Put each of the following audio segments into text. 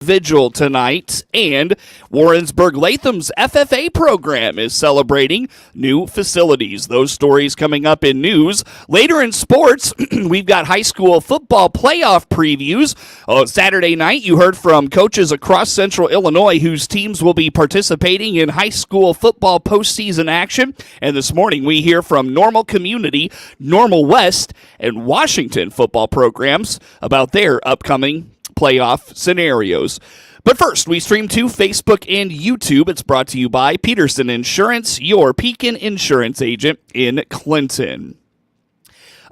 Vigil tonight, and Warrensburg-Latham's FFA program is celebrating new facilities. Those stories coming up in news. Later in sports, we've got high school football playoff previews. Saturday night, you heard from coaches across Central Illinois whose teams will be participating in high school football postseason action. And this morning, we hear from Normal Community, Normal West, and Washington football programs about their upcoming playoff scenarios. But first, we stream to Facebook and YouTube. It's brought to you by Peterson Insurance, your Pekin Insurance agent in Clinton.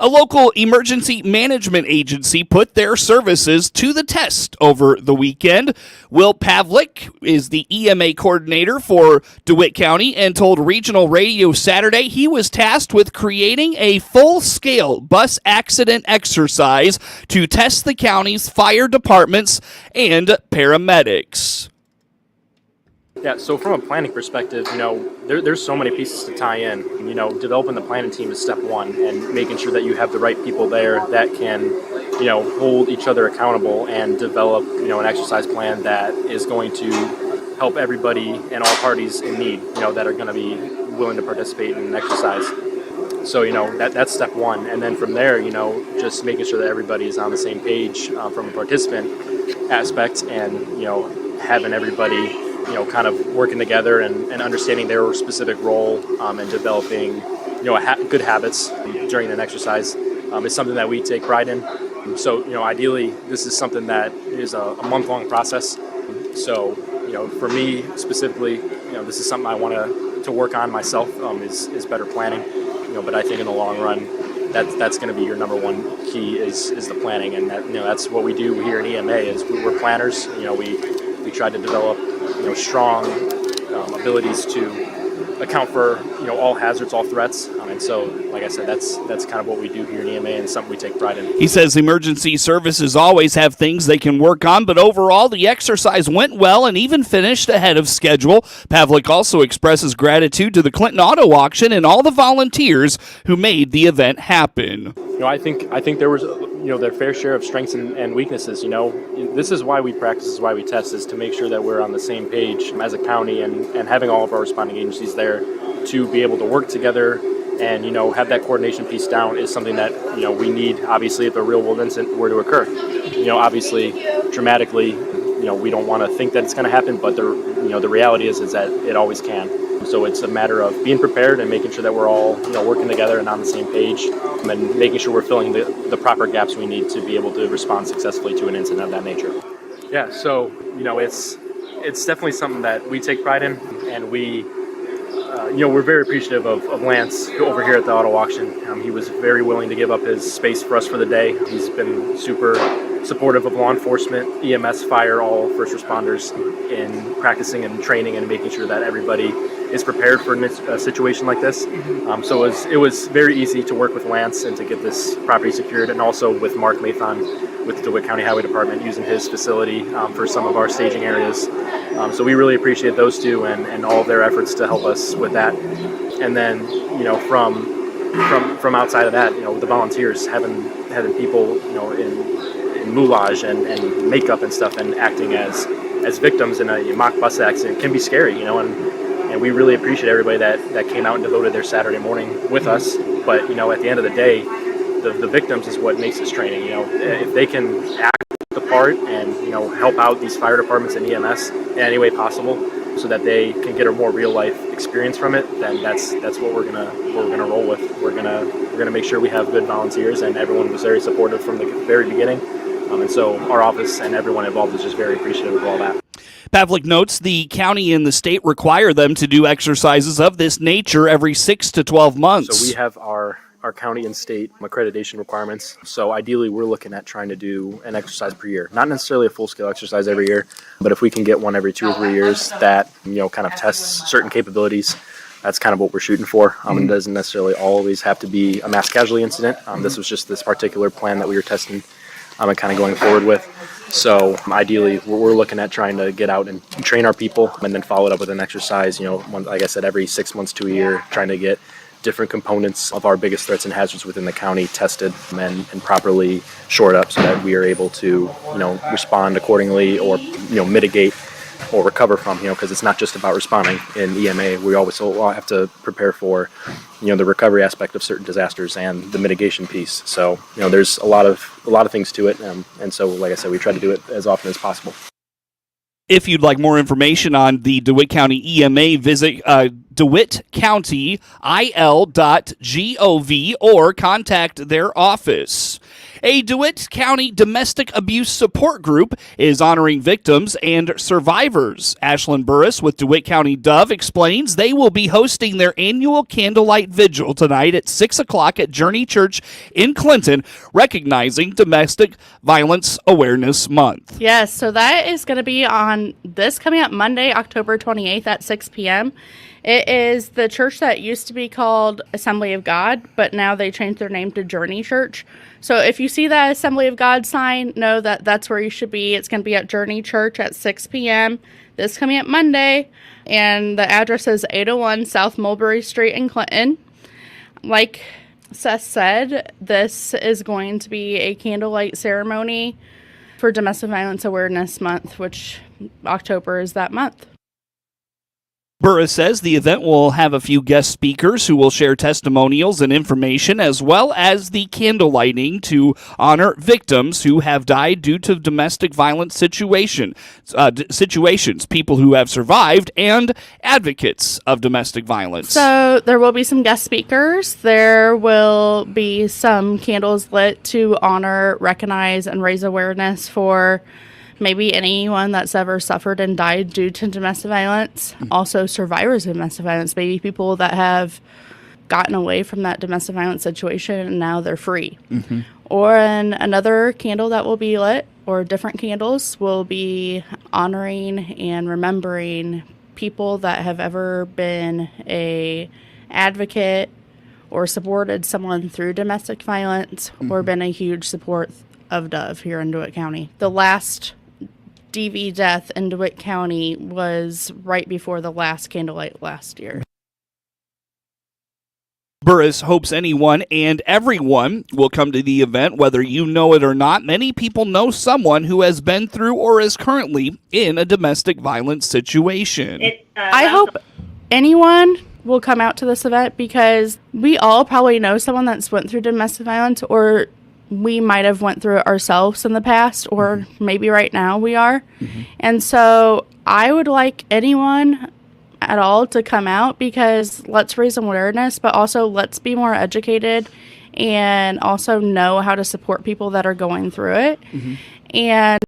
A local emergency management agency put their services to the test over the weekend. Will Pavlik is the EMA coordinator for DeWitt County and told Regional Radio Saturday he was tasked with creating a full-scale bus accident exercise to test the county's fire departments and paramedics. Yeah, so from a planning perspective, there's so many pieces to tie in. Developing the planning team is step one, and making sure that you have the right people there that can, hold each other accountable and develop, an exercise plan that is going to help everybody and all parties in need, that are going to be willing to participate in an exercise. So, that's step one. And then from there, just making sure that everybody is on the same page from a participant aspect and, having everybody kind of working together and understanding their specific role and developing, good habits during an exercise is something that we take pride in. So, ideally, this is something that is a month-long process. So, for me specifically, this is something I want to work on myself is better planning. But I think in the long run, that's going to be your number one key is the planning, and that's what we do here in EMA is we're planners. We try to develop strong abilities to account for all hazards, all threats, and so like I said, that's kind of what we do here in EMA and something we take pride in. He says emergency services always have things they can work on, but overall the exercise went well and even finished ahead of schedule. Pavlik also expresses gratitude to the Clinton Auto Auction and all the volunteers who made the event happen. I think there was their fair share of strengths and weaknesses. This is why we practice, this is why we test, is to make sure that we're on the same page as a county and having all of our responding agencies there to be able to work together and have that coordination piece down is something that we need, obviously, if a real world incident were to occur. Obviously dramatically, we don't want to think that it's going to happen, but the reality is that it always can. So it's a matter of being prepared and making sure that we're all working together and on the same page, and making sure we're filling the proper gaps we need to be able to respond successfully to an incident of that nature. Yeah, so it's definitely something that we take pride in, and we we're very appreciative of Lance over here at the auto auction. He was very willing to give up his space for us for the day. He's been super supportive of law enforcement, EMS, fire, all first responders in practicing and training and making sure that everybody is prepared for a situation like this. So it was very easy to work with Lance and to get this property secured, and also with Mark Mathon with the DeWitt County Highway Department using his facility for some of our staging areas. So we really appreciate those two and all of their efforts to help us with that. And then, from outside of that, the volunteers, having people, in moulage and makeup and stuff, and acting as victims in a mock bus accident can be scary, and we really appreciate everybody that came out and devoted their Saturday morning with us. But, at the end of the day, the victims is what makes this training. If they can act the part and, help out these fire departments and EMS in any way possible so that they can get a more real life experience from it, then that's what we're gonna roll with. We're gonna make sure we have good volunteers, and everyone was very supportive from the very beginning. And so our office and everyone involved is just very appreciative of all that. Pavlik notes the county and the state require them to do exercises of this nature every 6 to 12 months. So we have our county and state accreditation requirements. So ideally, we're looking at trying to do an exercise per year. Not necessarily a full-scale exercise every year, but if we can get one every 2 or 3 years that, kind of tests certain capabilities, that's kind of what we're shooting for. It doesn't necessarily always have to be a mass casualty incident. This was just this particular plan that we were testing and kind of going forward with. So ideally, we're looking at trying to get out and train our people and then follow it up with an exercise, like I said, every 6 months to a year, trying to get different components of our biggest threats and hazards within the county tested and properly shored up so that we are able to, respond accordingly or, mitigate or recover from, because it's not just about responding in EMA. We always have to prepare for, the recovery aspect of certain disasters and the mitigation piece. So, there's a lot of things to it. And so, like I said, we try to do it as often as possible. If you'd like more information on the DeWitt County EMA, visit DeWittCountyIL.gov or contact their office. A DeWitt County domestic abuse support group is honoring victims and survivors. Ashlyn Burris with DeWitt County Dove explains they will be hosting their annual Candlelight Vigil tonight at 6 o'clock at Journey Church in Clinton, recognizing Domestic Violence Awareness Month. Yes, so that is going to be on this coming up Monday, October 28th at 6 p.m. It is the church that used to be called Assembly of God, but now they changed their name to Journey Church. So if you see that Assembly of God sign, know that that's where you should be. It's going to be at Journey Church at 6 p.m. this coming up Monday, and the address is 801 South Mulberry Street in Clinton. Like Seth said, this is going to be a candlelight ceremony for Domestic Violence Awareness Month, which October is that month. Burris says the event will have a few guest speakers who will share testimonials and information, as well as the candlelighting to honor victims who have died due to domestic violence situations, people who have survived, and advocates of domestic violence. So there will be some guest speakers. There will be some candles lit to honor, recognize, and raise awareness for maybe anyone that's ever suffered and died due to domestic violence. Also survivors of domestic violence, maybe people that have gotten away from that domestic violence situation and now they're free. Or another candle that will be lit, or different candles, will be honoring and remembering people that have ever been a advocate or supported someone through domestic violence or been a huge support of Dove here in DeWitt County. The last DV death in DeWitt County was right before the last Candlelight last year. Burris hopes anyone and everyone will come to the event, whether you know it or not. Many people know someone who has been through or is currently in a domestic violence situation. I hope anyone will come out to this event because we all probably know someone that's went through domestic violence, or we might have went through it ourselves in the past, or maybe right now we are. And so I would like anyone at all to come out, because let's raise awareness, but also let's be more educated and also know how to support people that are going through it. And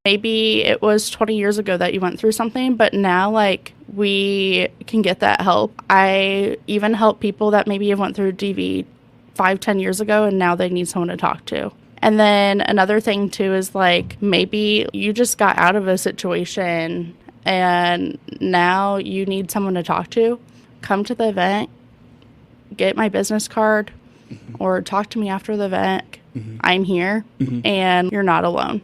maybe it was 20 years ago that you went through something, but now we can get that help. I even help people that maybe have went through DV 5-10 years ago and now they need someone to talk to. And then another thing too is maybe you just got out of a situation and now you need someone to talk to. Come to the event, get my business card, or talk to me after the event. I'm here, and you're not alone.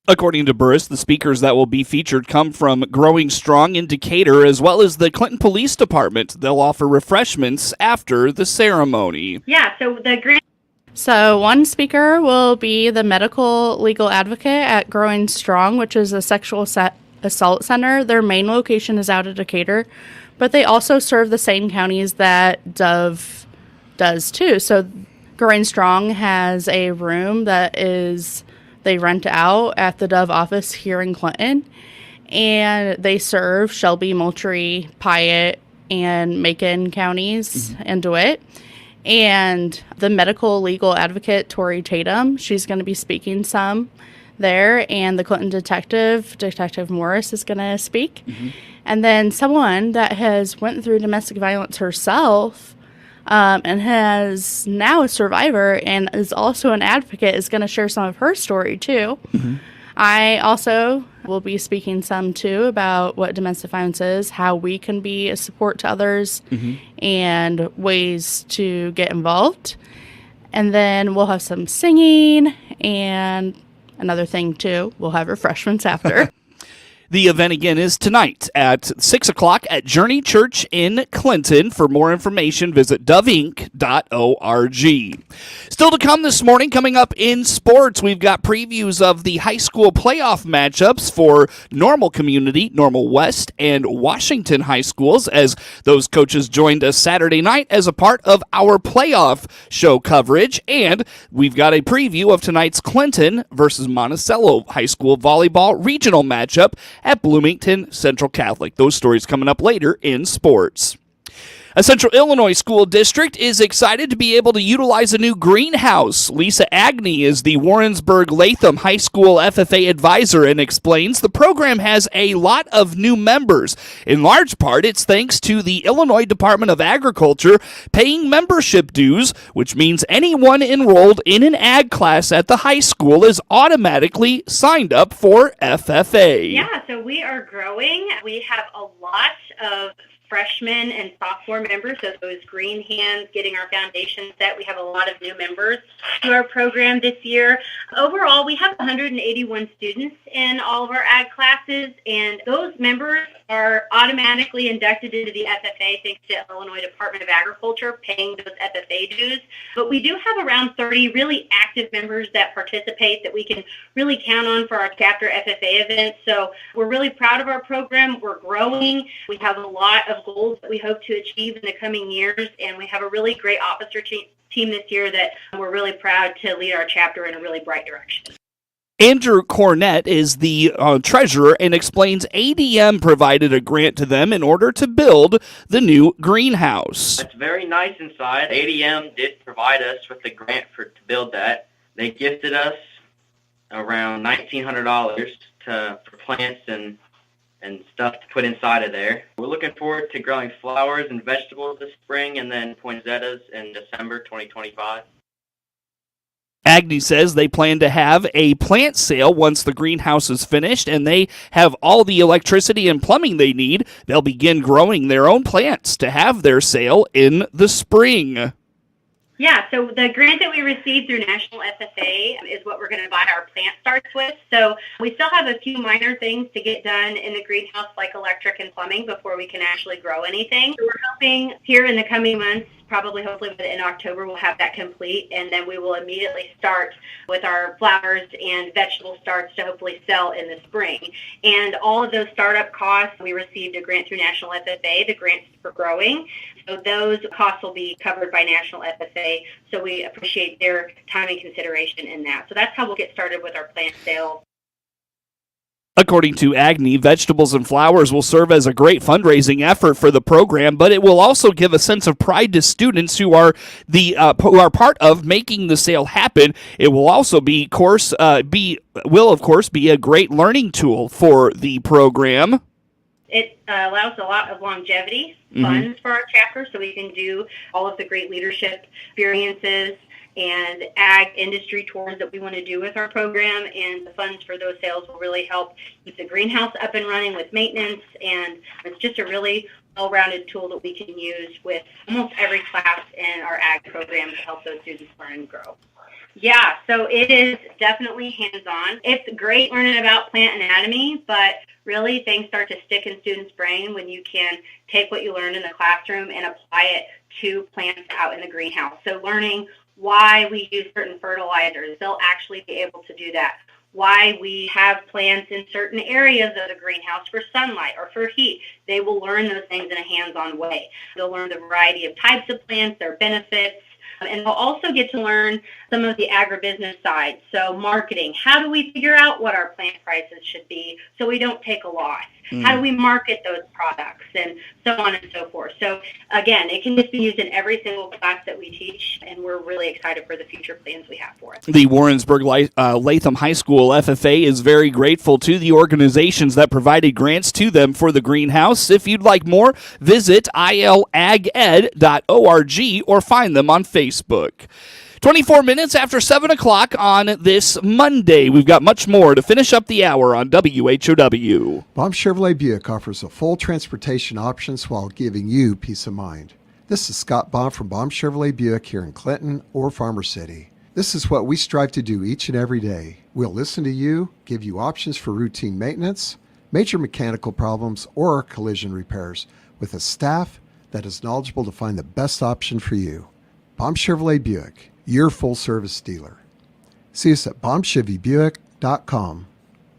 According to Burris, the speakers that will be featured come from Growing Strong in Decatur, as well as the Clinton Police Department. They'll offer refreshments after the ceremony. So one speaker will be the medical legal advocate at Growing Strong, which is a sexual assault center. Their main location is out of Decatur, but they also serve the same counties that Dove does too. So Growing Strong has a room that they rent out at the Dove office here in Clinton, and they serve Shelby, Moultrie, Piatt, and Macon counties and DeWitt. And the medical legal advocate, Tori Tatum, she's going to be speaking some there, and the Clinton Detective Morris, is going to speak. And then someone that has went through domestic violence herself and has now a survivor and is also an advocate is going to share some of her story too. I also will be speaking some too about what domestic violence is, how we can be a support to others, and ways to get involved. And then we'll have some singing, and another thing too, we'll have refreshments after. The event again is tonight at 6 o'clock at Journey Church in Clinton. For more information, visit doveinc.org. Still to come this morning, coming up in sports, we've got previews of the high school playoff matchups for Normal Community, Normal West, and Washington High Schools, as those coaches joined us Saturday night as a part of our playoff show coverage. And we've got a preview of tonight's Clinton versus Monticello High School volleyball regional matchup at Bloomington Central Catholic. Those stories coming up later in sports. A Central Illinois school district is excited to be able to utilize a new greenhouse. Lisa Agnew is the Warrensburg-Latham High School FFA advisor and explains the program has a lot of new members. In large part, it's thanks to the Illinois Department of Agriculture paying membership dues, which means anyone enrolled in an ag class at the high school is automatically signed up for FFA. Yeah, so we are growing. We have a lot of freshmen and sophomore members, so those green hands getting our foundation set. We have a lot of new members to our program this year. Overall, we have 181 students in all of our ag classes, and those members are automatically inducted into the FFA thanks to Illinois Department of Agriculture paying those FFA dues. But we do have around 30 really active members that participate that we can really count on for our chapter FFA events. So we're really proud of our program. We're growing. We have a lot of goals that we hope to achieve in the coming years, and we have a really great officer team this year that we're really proud to lead our chapter in a really bright direction. Andrew Cornett is the treasurer and explains ADM provided a grant to them in order to build the new greenhouse. It's very nice inside. ADM did provide us with the grant to build that. They gifted us around $1,900 for plants and stuff to put inside of there. We're looking forward to growing flowers and vegetables this spring and then poinsettias in December 2025. Agnew says they plan to have a plant sale once the greenhouse is finished and they have all the electricity and plumbing they need. They'll begin growing their own plants to have their sale in the spring. Yeah, so the grant that we received through National FFA is what we're going to buy our plant starts with. So we still have a few minor things to get done in the greenhouse, like electric and plumbing, before we can actually grow anything. So we're hoping here in the coming months, hopefully in October, we'll have that complete, and then we will immediately start with our flowers and vegetable starts to hopefully sell in the spring. And all of those startup costs, we received a grant through National FFA, the grants for growing. So those costs will be covered by National FFA, so we appreciate their time and consideration in that. So that's how we'll get started with our plant sale. According to Agnew, vegetables and flowers will serve as a great fundraising effort for the program, but it will also give a sense of pride to students who are part of making the sale happen. It will also be of course be a great learning tool for the program. It allows a lot of longevity funds for our chapter, so we can do all of the great leadership experiences and ag industry tours that we want to do with our program, and the funds for those sales will really help keep the greenhouse up and running with maintenance, and it's just a really well-rounded tool that we can use with almost every class in our ag program to help those students learn and grow. Yeah, so it is definitely hands-on. It's great learning about plant anatomy, but really things start to stick in students' brain when you can take what you learned in the classroom and apply it to plants out in the greenhouse. So learning why we use certain fertilizers, they'll actually be able to do that. Why we have plants in certain areas of the greenhouse for sunlight or for heat. They will learn those things in a hands-on way. They'll learn the variety of types of plants, their benefits, and they'll also get to learn some of the agribusiness side. So marketing, how do we figure out what our plant prices should be so we don't take a loss? How do we market those products, and so on and so forth. So again, it can just be used in every single class that we teach, and we're really excited for the future plans we have for it. The Warrensburg-Latham High School FFA is very grateful to the organizations that provided grants to them for the greenhouse. If you'd like more, visit ilaged.org or find them on Facebook. 24 minutes after 7 o'clock on this Monday. We've got much more to finish up the hour on WHOW. Baum Chevrolet Buick offers a full transportation options while giving you peace of mind. This is Scott Baum from Baum Chevrolet Buick here in Clinton or Farmer City. This is what we strive to do each and every day. We'll listen to you, give you options for routine maintenance, major mechanical problems, or collision repairs with a staff that is knowledgeable to find the best option for you. Baum Chevrolet Buick, your full-service dealer. See us at baumchevybuick.com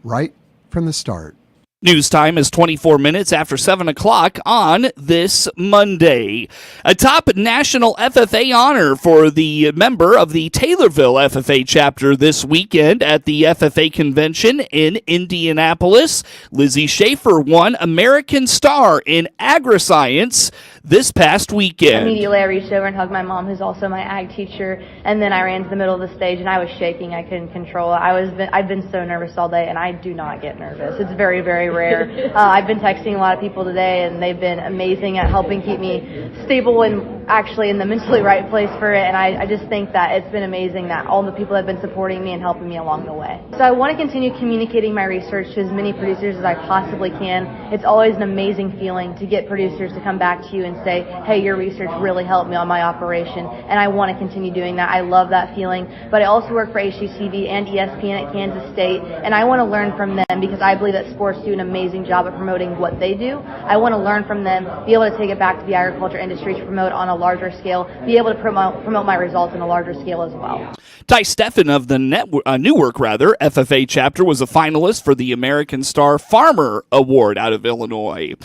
right from the start. News time is 24 minutes after 7 o'clock on this Monday. A top national FFA honor for the member of the Taylorville FFA chapter this weekend at the FFA convention in Indianapolis. Lizzie Schaefer won American Star in Agri-Science this past weekend. Immediately I reached over and hugged my mom, who's also my ag teacher, and then I ran to the middle of the stage and I was shaking. I couldn't control it. I've been so nervous all day, and I do not get nervous. It's very, very rare. I've been texting a lot of people today, and they've been amazing at helping keep me stable and actually in the mentally right place for it, and I just think that it's been amazing that all the people have been supporting me and helping me along the way. So I want to continue communicating my research to as many producers as I possibly can. It's always an amazing feeling to get producers to come back to you and say, hey, your research really helped me on my operation, and I want to continue doing that. I love that feeling, but I also work for HGTV and ESPN at Kansas State, and I want to learn from them because I believe that sports do an amazing job at promoting what they do. I want to learn from them, be able to take it back to the agriculture industry to promote on a larger scale, be able to promote my results on a larger scale as well. Ty Steffen of the Newark FFA chapter was a finalist for the American Star Farmer Award out of Illinois.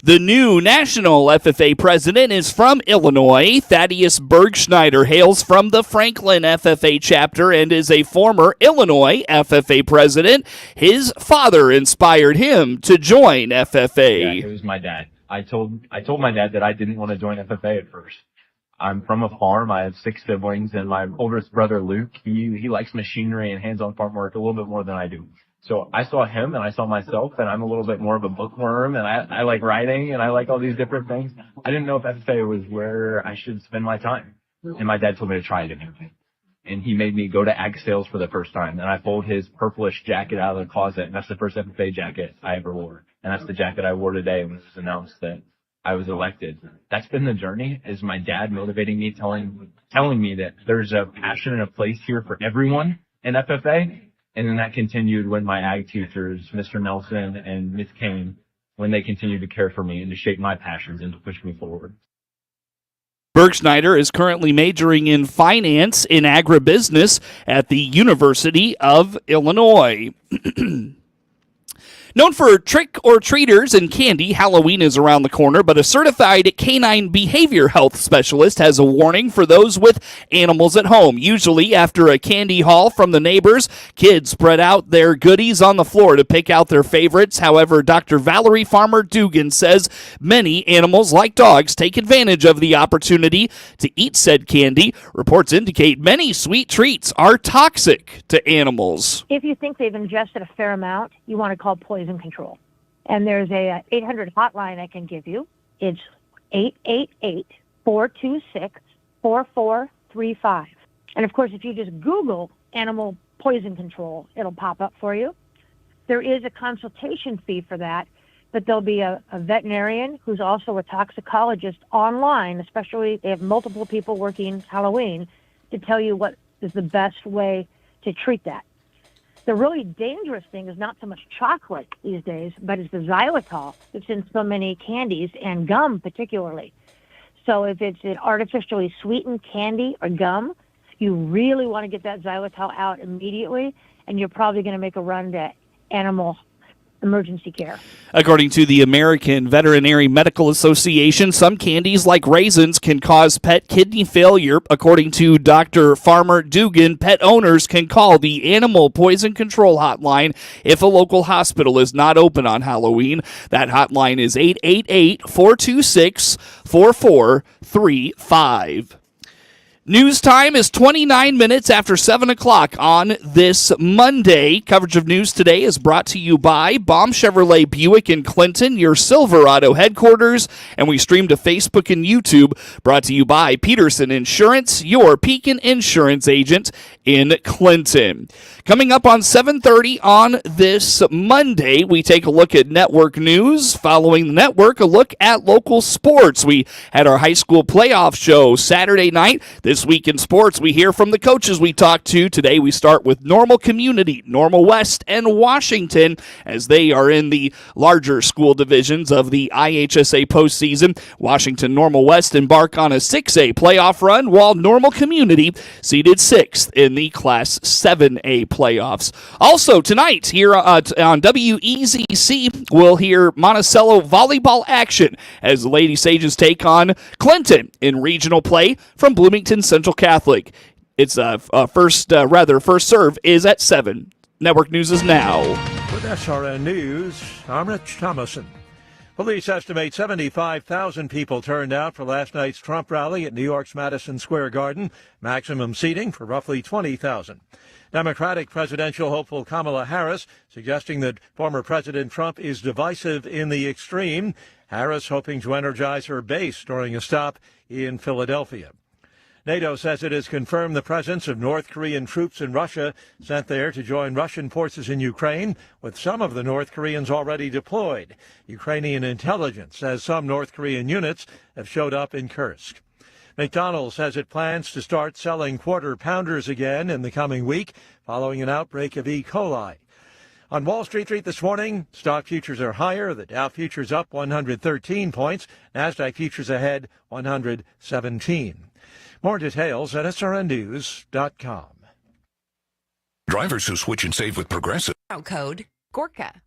The new national FFA president is from Illinois. Thaddeus Bergschneider hails from the Franklin FFA chapter and is a former Illinois FFA president. His father inspired him to join FFA. Yeah, it was my dad. I told my dad that I didn't want to join FFA at first. I'm from a farm. I have 6 siblings, and my oldest brother, Luke, he likes machinery and hands-on farm work a little bit more than I do. So I saw him and I saw myself, and I'm a little bit more of a bookworm, and I like writing and I like all these different things. I didn't know if FFA was where I should spend my time. And my dad told me to try it anyway. And he made me go to ag sales for the first time. And I pulled his purplish jacket out of the closet, and that's the first FFA jacket I ever wore. And that's the jacket I wore today when it was announced that I was elected. That's been the journey, is my dad motivating me, telling me that there's a passion and a place here for everyone in FFA. And then that continued when my ag teachers, Mr. Nelson and Ms. Kane, when they continued to care for me and to shape my passions and to push me forward. Bergschneider is currently majoring in finance in agribusiness at the University of Illinois. Known for trick-or-treaters and candy, Halloween is around the corner, but a certified canine behavior health specialist has a warning for those with animals at home. Usually, after a candy haul from the neighbors, kids spread out their goodies on the floor to pick out their favorites. However, Dr. Valerie Farmer-Dugan says many animals, like dogs, take advantage of the opportunity to eat said candy. Reports indicate many sweet treats are toxic to animals. If you think they've ingested a fair amount, you want to call poison control. And there's a 800 hotline I can give you. It's 888-426-4435. And of course, if you just Google animal poison control, it'll pop up for you. There is a consultation fee for that, but there'll be a veterinarian who's also a toxicologist online, especially they have multiple people working Halloween, to tell you what is the best way to treat that. The really dangerous thing is not so much chocolate these days, but it's the xylitol that's in so many candies and gum particularly. So if it's an artificially sweetened candy or gum, you really want to get that xylitol out immediately, and you're probably going to make a run to animal emergency care. According to the American Veterinary Medical Association, some candies like raisins can cause pet kidney failure. According to Dr. Farmer-Dugan, pet owners can call the Animal Poison Control Hotline if a local hospital is not open on Halloween. That hotline is 888-426-4435. News time is 29 minutes after 7 o'clock on this Monday. Coverage of news today is brought to you by Baum Chevrolet Buick in Clinton, your Silverado headquarters, and we stream to Facebook and YouTube. Brought to you by Peterson Insurance, your Pekin Insurance agent in Clinton. Coming up on 7:30 on this Monday, we take a look at network news. Following the network, a look at local sports. We had our high school playoff show Saturday night. This This week in sports, we hear from the coaches we talked to. Today we start with Normal Community, Normal West, and Washington as they are in the larger school divisions of the IHSA postseason. Washington Normal West embark on a 6A playoff run, while Normal Community seeded 6th in the Class 7A playoffs. Also tonight here on WEZC, we'll hear Monticello volleyball action as the Lady Sages take on Clinton in regional play from Bloomington Central Catholic. It's first serve is at 7. Network News is now. With SRN News, I'm Rich Thomason. Police estimate 75,000 people turned out for last night's Trump rally at New York's Madison Square Garden, maximum seating for roughly 20,000. Democratic presidential hopeful Kamala Harris suggesting that former President Trump is divisive in the extreme. Harris hoping to energize her base during a stop in Philadelphia. NATO says it has confirmed the presence of North Korean troops in Russia sent there to join Russian forces in Ukraine, with some of the North Koreans already deployed. Ukrainian intelligence says some North Korean units have showed up in Kursk. McDonald's says it plans to start selling quarter pounders again in the coming week following an outbreak of E. coli. On Wall Street this morning, stock futures are higher. The Dow futures up 113 points. NASDAQ futures ahead 117. More details at srnnews.com. Drivers who switch and save with Progressive. Code Gorka.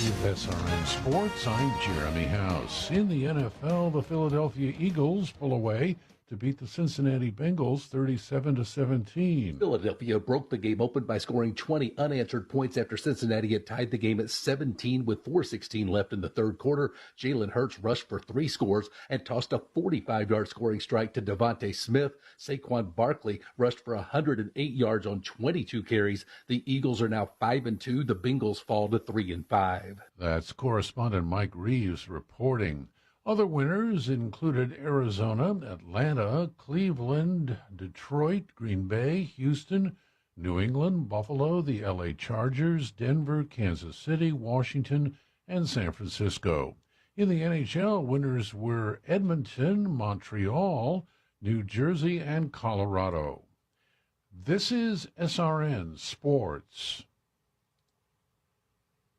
With SRN Sports, I'm Jeremy House. In the NFL, the Philadelphia Eagles pull away to beat the Cincinnati Bengals 37-17. Philadelphia broke the game open by scoring 20 unanswered points after Cincinnati had tied the game at 17 with 4:16 left in the third quarter. Jalen Hurts rushed for 3 scores and tossed a 45-yard scoring strike to Devontae Smith. Saquon Barkley rushed for 108 yards on 22 carries. The Eagles are now 5-2. The Bengals fall to 3-5. That's correspondent Mike Reeves reporting. Other winners included Arizona, Atlanta, Cleveland, Detroit, Green Bay, Houston, New England, Buffalo, the LA Chargers, Denver, Kansas City, Washington, and San Francisco. In the NHL, winners were Edmonton, Montreal, New Jersey, and Colorado. This is SRN Sports.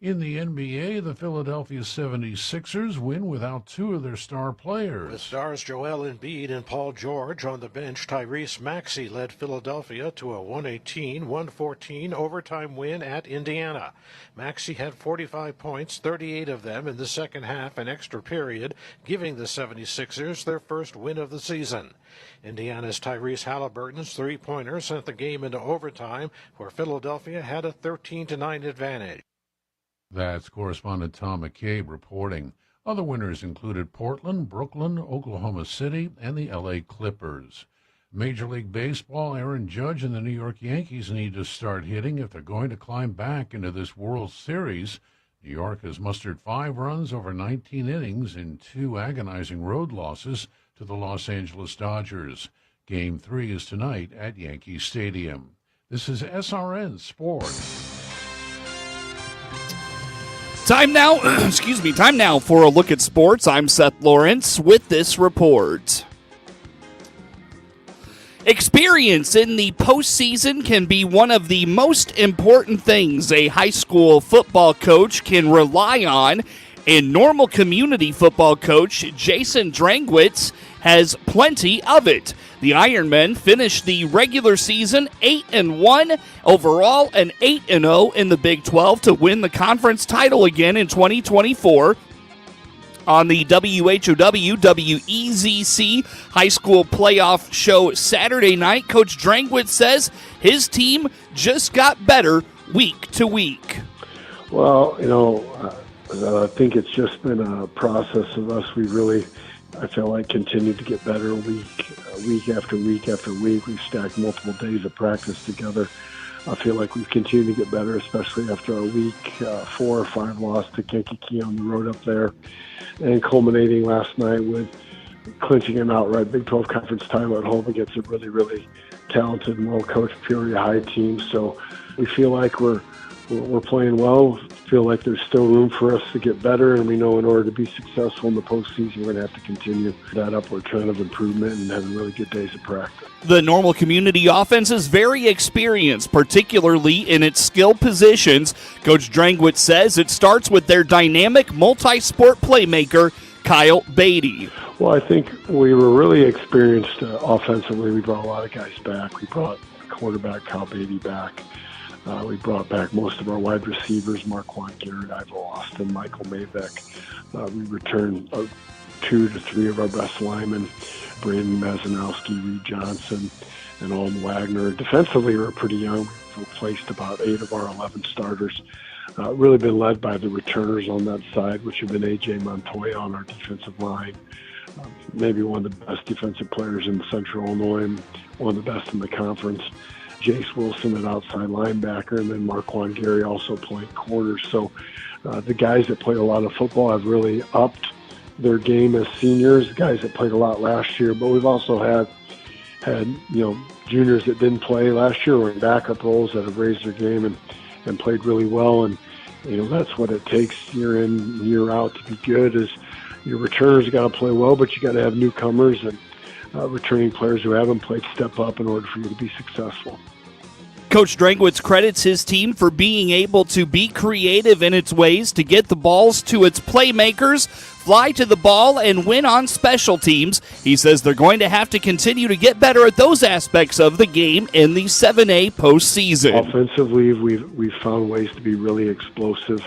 In the NBA, the Philadelphia 76ers win without 2 of their star players. With stars Joel Embiid and Paul George on the bench, Tyrese Maxey led Philadelphia to a 118-114 overtime win at Indiana. Maxey had 45 points, 38 of them in the second half and extra period, giving the 76ers their first win of the season. Indiana's Tyrese Halliburton's three-pointer sent the game into overtime, where Philadelphia had a 13-9 advantage. That's correspondent Tom McCabe reporting. Other winners included Portland, Brooklyn, Oklahoma City, and the LA Clippers. Major League Baseball, Aaron Judge and the New York Yankees need to start hitting if they're going to climb back into this World Series. New York has mustered 5 runs over 19 innings in 2 agonizing road losses to the Los Angeles Dodgers. Game 3 is tonight at Yankee Stadium. This is SRN Sports. Time now for a look at sports. I'm Seth Lawrence with this report. Experience in the postseason can be one of the most important things a high school football coach can rely on, and Normal Community football coach Jason Drangwitz has plenty of it. The Ironmen finished the regular season 8-1 overall and 8-0 in the Big 12 to win the conference title again in 2024. On the WHOW WEZC High School Playoff show Saturday night, Coach Drangwitz says his team just got better week to week. Well, I think it's just been a process of us. I feel like continue to get better week after week after week. We've stacked multiple days of practice together. I feel like we've continued to get better, especially after our week 4 or 5 loss to Kankakee on the road up there, and culminating last night with clinching an outright Big 12 conference title at home against a really, really talented and well-coached Peoria High team. So we feel like we're playing well, feel like there's still room for us to get better, and we know in order to be successful in the postseason, we're going to have to continue that upward trend of improvement and having really good days of practice. The Normal Community offense is very experienced, particularly in its skill positions. Coach Drangwitz says it starts with their dynamic multi-sport playmaker, Kyle Beatty. Well, I think we were really experienced offensively. We brought a lot of guys back. We brought quarterback Kyle Beatty back. We brought back most of our wide receivers, Marquand Garrett, Ivo Austin, Michael Mabeck. We returned 2 to 3 of our best linemen, Brandon Mazanowski, Reed Johnson, and Alden Wagner. Defensively, we were pretty young. We replaced about 8 of our 11 starters. Really been led by the returners on that side, which have been A.J. Montoya on our defensive line. Maybe one of the best defensive players in Central Illinois and one of the best in the conference. Jace Wilson at outside linebacker, and then Marquand Gary also playing corner. So the guys that played a lot of football have really upped their game as seniors, the guys that played a lot last year. But we've also had juniors that didn't play last year or in backup roles that have raised their game and played really well. And that's what it takes year in, year out to be good. Is your returners got to play well, but you got to have newcomers and returning players who haven't played step up in order for you to be successful. Coach Drangwitz credits his team for being able to be creative in its ways to get the balls to its playmakers, fly to the ball, and win on special teams. He says they're going to have to continue to get better at those aspects of the game in the 7A postseason. Offensively, we've found ways to be really explosive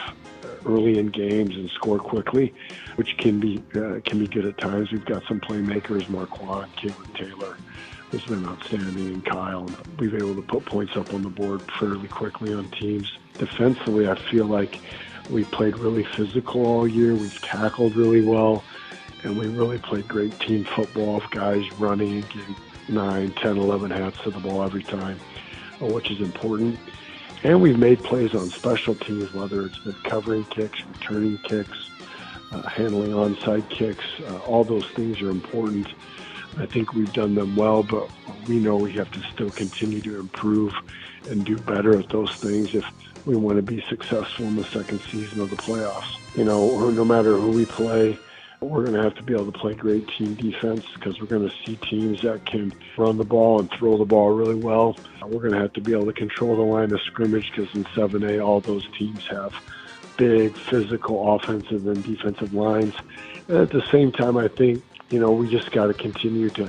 early in games and score quickly, which can be good at times. We've got some playmakers, Marquand, Caleb Taylor, has been outstanding, and Kyle. We've been able to put points up on the board fairly quickly on teams. Defensively, I feel like we played really physical all year. We've tackled really well, and we really played great team football of guys running and getting 9, 10, 11 hats to the ball every time, which is important. And we've made plays on special teams, whether it's been covering kicks, returning kicks, handling onside kicks. All those things are important. I think we've done them well, but we know we have to still continue to improve and do better at those things if we want to be successful in the second season of the playoffs. No matter who we play, we're going to have to be able to play great team defense because we're going to see teams that can run the ball and throw the ball really well. We're going to have to be able to control the line of scrimmage because in 7A, all those teams have big physical offensive and defensive lines. And at the same time, I think, we just got to continue to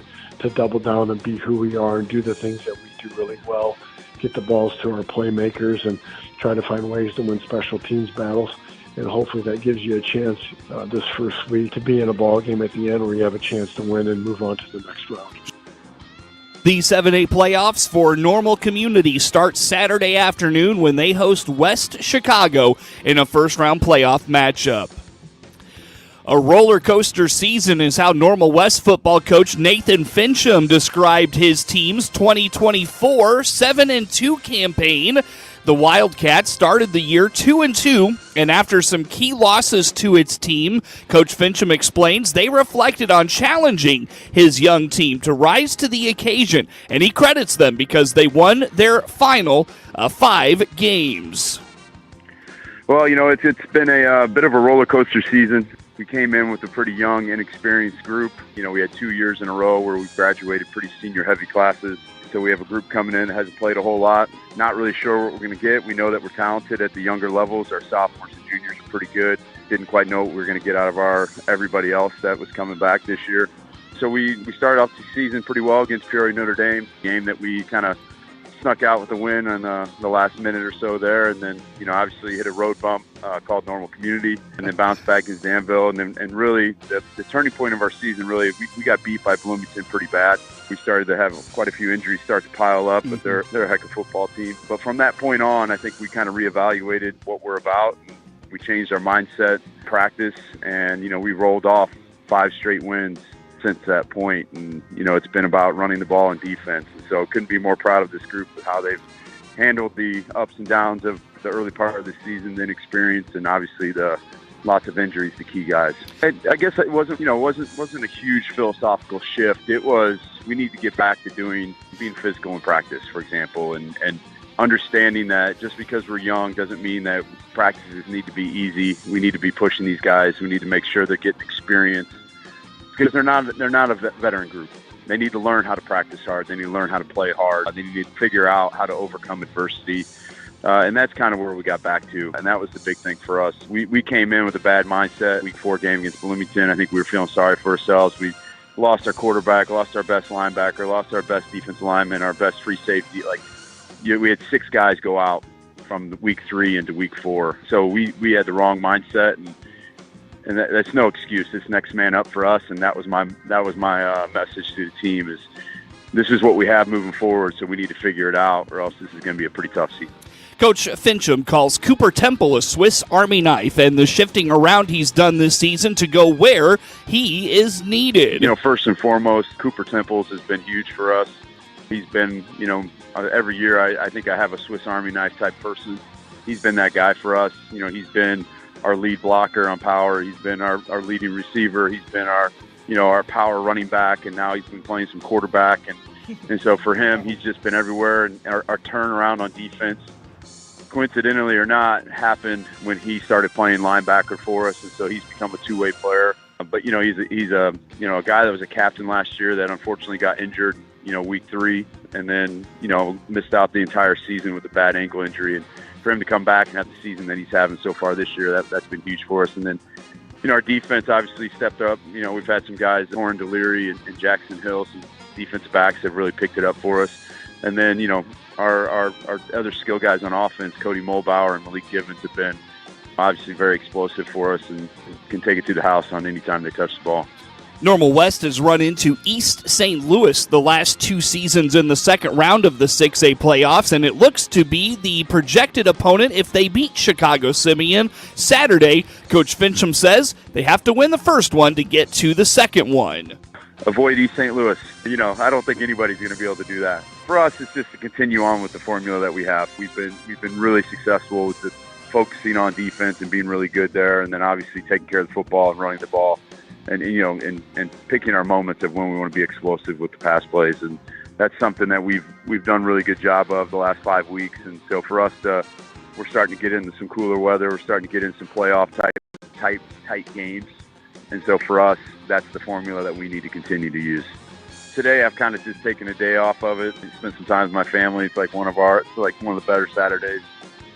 double down and be who we are and do the things that we do really well, get the balls to our playmakers and try to find ways to win special teams battles. And hopefully that gives you a chance this first week to be in a ball game at the end where you have a chance to win and move on to the next round. The 7A playoffs for Normal Community start Saturday afternoon when they host West Chicago in a first-round playoff matchup. A roller coaster season is how Normal West football coach Nathan Fincham described his team's 2024 7-2 campaign. The Wildcats started the year 2-2, and after some key losses to its team, Coach Fincham explains they reflected on challenging his young team to rise to the occasion, and he credits them because they won their final 5 games. Well, it's been a bit of a roller coaster season. We came in with a pretty young, inexperienced group. We had 2 years in a row where we graduated pretty senior-heavy classes. So we have a group coming in that hasn't played a whole lot. Not really sure what we're going to get. We know that we're talented at the younger levels. Our sophomores and juniors are pretty good. Didn't quite know what we were going to get out of everybody else that was coming back this year. So we started off the season pretty well against Peoria Notre Dame, game that we kind of snuck out with a win on the last minute or so there, and then obviously hit a road bump called Normal Community, and then bounced back against Danville, and really the turning point of our season, really we got beat by Bloomington pretty bad. We started to have quite a few injuries start to pile up, but they're a heck of a football team. But from that point on, I think we kind of reevaluated what we're about. We changed our mindset, practice, and we rolled off 5 straight wins since that point. And it's been about running the ball and defense. And so couldn't be more proud of this group with how they've handled the ups and downs of the early part of the season, then experience, and obviously the lots of injuries to key guys. I guess it wasn't a huge philosophical shift. It was we need to get back to being physical in practice, for example, and understanding that just because we're young doesn't mean that practices need to be easy. We need to be pushing these guys. We need to make sure they're getting experience because they're not a veteran group. They need to learn how to practice hard. They need to learn how to play hard. They need to figure out how to overcome adversity. And that's kind of where we got back to. And that was the big thing for us. We came in with a bad mindset. Week 4 game against Bloomington, I think we were feeling sorry for ourselves. We lost our quarterback, lost our best linebacker, lost our best defensive lineman, our best free safety. We had 6 guys go out from week 3 into week 4. So we had the wrong mindset, and that's no excuse. It's next man up for us, and that was my message to the team is this is what we have moving forward, so we need to figure it out, or else this is going to be a pretty tough season. Coach Fincham calls Cooper Temple a Swiss Army knife and the shifting around he's done this season to go where he is needed. First and foremost, Cooper Temples has been huge for us. He's been, every year I think I have a Swiss Army knife type person. He's been that guy for us. He's been our lead blocker on power. He's been our leading receiver. He's been our power running back, and now he's been playing some quarterback. And so for him, he's just been everywhere. And our turnaround on defense, coincidentally or not, happened when he started playing linebacker for us, and so he's become a two-way player. But he's a guy that was a captain last year that unfortunately got injured, week 3, and then missed out the entire season with a bad ankle injury. And for him to come back and have the season that he's having so far this year, that's been huge for us. And then our defense obviously stepped up. We've had some guys, Warren Deliri and Jackson Hill, some defensive backs have really picked it up for us. And then our other skill guys on offense, Cody Mulbauer and Malik Givens, have been obviously very explosive for us and can take it to the house on any time they touch the ball. Normal West has run into East St. Louis the last 2 seasons in the second round of the 6A playoffs, and it looks to be the projected opponent if they beat Chicago Simeon Saturday. Coach Fincham says they have to win the first one to get to the second one. Avoid East St. Louis. I don't think anybody's going to be able to do that. For us, it's just to continue on with the formula that we have. We've been really successful with focusing on defense and being really good there, and then obviously taking care of the football and running the ball, and picking our moments of when we want to be explosive with the pass plays. And that's something that we've done a really good job of the last 5 weeks. And so for us, we're starting to get into some cooler weather. We're starting to get into some playoff tight games. And so for us, that's the formula that we need to continue to use. Today, I've kind of just taken a day off of it and spent some time with my family. It's like one of the better Saturdays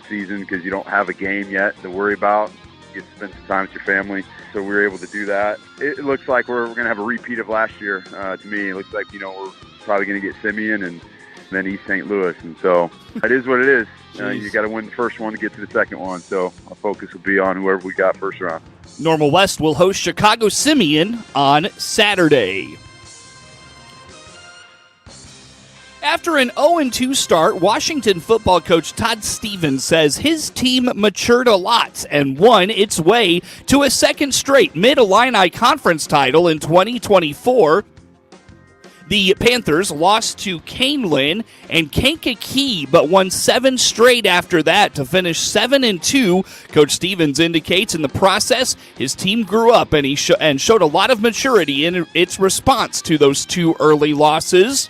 season because you don't have a game yet to worry about. You get to spend some time with your family. So we were able to do that. It looks like we're going to have a repeat of last year. To me, it looks like, we're probably going to get Simeon and then East St. Louis. And so that is what it is. You got to win the first one to get to the second one. So our focus will be on whoever we got first round. Normal West will host Chicago Simeon on Saturday. After an 0-2 start, Washington football coach Todd Stevens says his team matured a lot and won its way to a second straight Mid-Illini Conference title in 2024. The Panthers lost to Canelan and Kankakee, but won 7 straight after that to finish 7-2. Coach Stevens indicates in the process his team grew up and showed a lot of maturity in its response to those 2 early losses.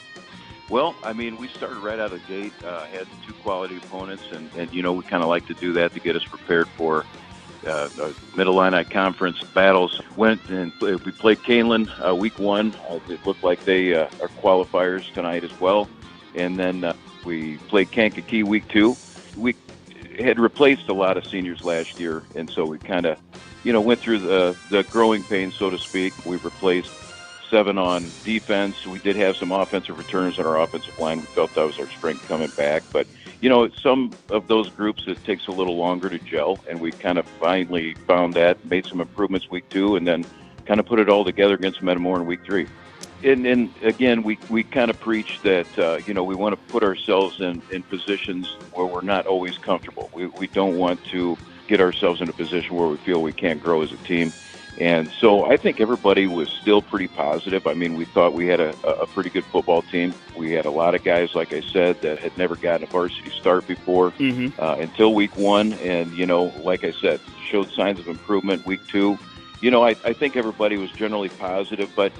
Well, we started right out of the gate, had 2 quality opponents, and we kind of like to do that to get us prepared for Mid-Illini Conference battles. Went and we played Canelan week 1. It looked like they are qualifiers tonight as well. And then we played Kankakee week 2. We had replaced a lot of seniors last year, and so we kind of, went through the growing pains, so to speak. We replaced 7 on defense. We did have some offensive returns on our offensive line. We felt that was our strength coming back. But, some of those groups, it takes a little longer to gel, and we kind of finally found that, made some improvements week 2, and then kind of put it all together against Metamore in week 3. And again, we kind of preach that, we want to put ourselves in positions where we're not always comfortable. We don't want to get ourselves in a position where we feel we can't grow as a team. And so I think everybody was still pretty positive. We thought we had a pretty good football team. We had a lot of guys, like I said, that had never gotten a varsity start before until week 1. And, like I said, showed signs of improvement week 2. I think everybody was generally positive. But,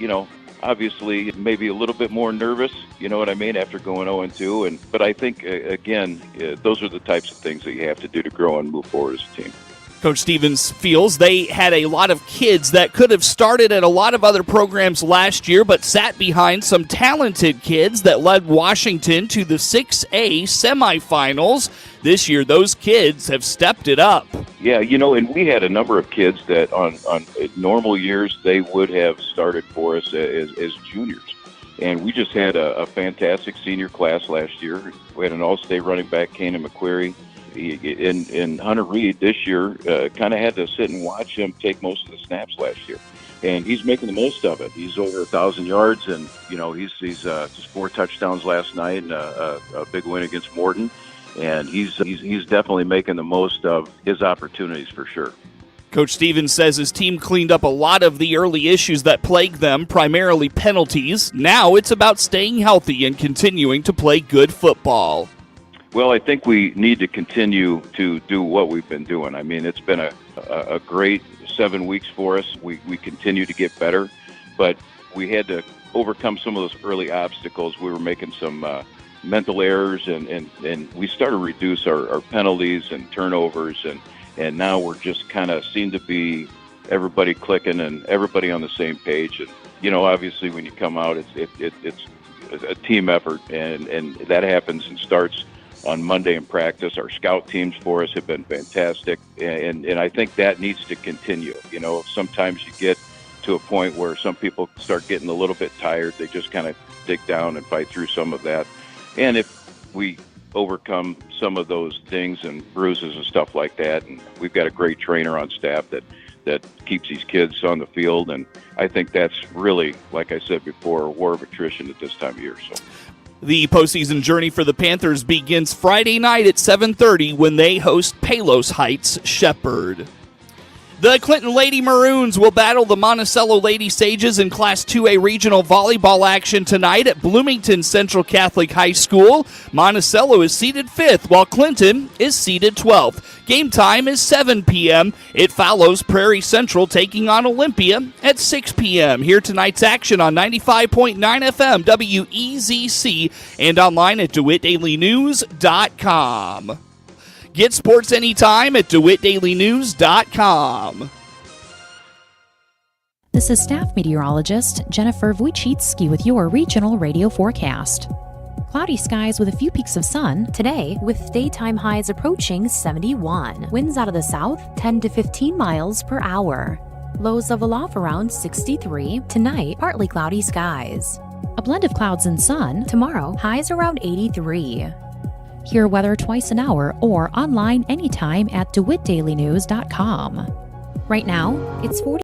obviously maybe a little bit more nervous, you know what I mean, after going 0-2. But I think, again, those are the types of things that you have to do to grow and move forward as a team. Coach Stevens feels they had a lot of kids that could have started at a lot of other programs last year, but sat behind some talented kids that led Washington to the 6A semifinals. This year, those kids have stepped it up. Yeah, you know, and we had a number of kids that on normal years, they would have started for us as juniors. And we just had a fantastic senior class last year. We had an all-state running back, Kanan McQuarrie. And Hunter Reed this year kind of had to sit and watch him take most of the snaps last year. And he's making the most of it. He's over 1,000 yards, and, you know, he's just 4 touchdowns last night and a big win against Morton. And he's definitely making the most of his opportunities for sure. Coach Stevens says his team cleaned up a lot of the early issues that plagued them, primarily penalties. Now it's about staying healthy and continuing to play good football. Well, I think we need to continue to do what we've been doing. I mean, it's been a great 7 weeks for us. We continue to get better, but we had to overcome some of those early obstacles. We were making some mental errors, and we started to reduce our penalties and turnovers, and now we're just kind of seem to be everybody clicking and everybody on the same page. And, you know, obviously when you come out, it's a team effort, and that happens and starts on Monday in practice. Our scout teams for us have been fantastic, and I think that needs to continue. You know, sometimes you get to a point where some people start getting a little bit tired. They just kind of dig down and fight through some of that. And if we overcome some of those things and bruises and stuff like that, and we've got a great trainer on staff that keeps these kids on the field, and I think that's really, like I said before, a war of attrition at this time of year. So. The postseason journey for the Panthers begins Friday night at 7:30 when they host Palos Heights Shepherd. The Clinton Lady Maroons will battle the Monticello Lady Sages in Class 2A regional volleyball action tonight at Bloomington Central Catholic High School. Monticello is seeded 5th, while Clinton is seeded 12th. Game time is 7 p.m. It follows Prairie Central taking on Olympia at 6 p.m. Hear tonight's action on 95.9 FM WEZC and online at DeWittDailyNews.com. Get sports anytime at DeWittDailyNews.com. This is staff meteorologist Jennifer Wojcicki with your regional radio forecast. Cloudy skies with a few peaks of sun today, with daytime highs approaching 71. Winds out of the south 10 to 15 miles per hour. Lows level off around 63. Tonight, partly cloudy skies. A blend of clouds and sun. Tomorrow, highs around 83. Hear weather twice an hour or online anytime at DeWittDailyNews.com. Right now, it's 40.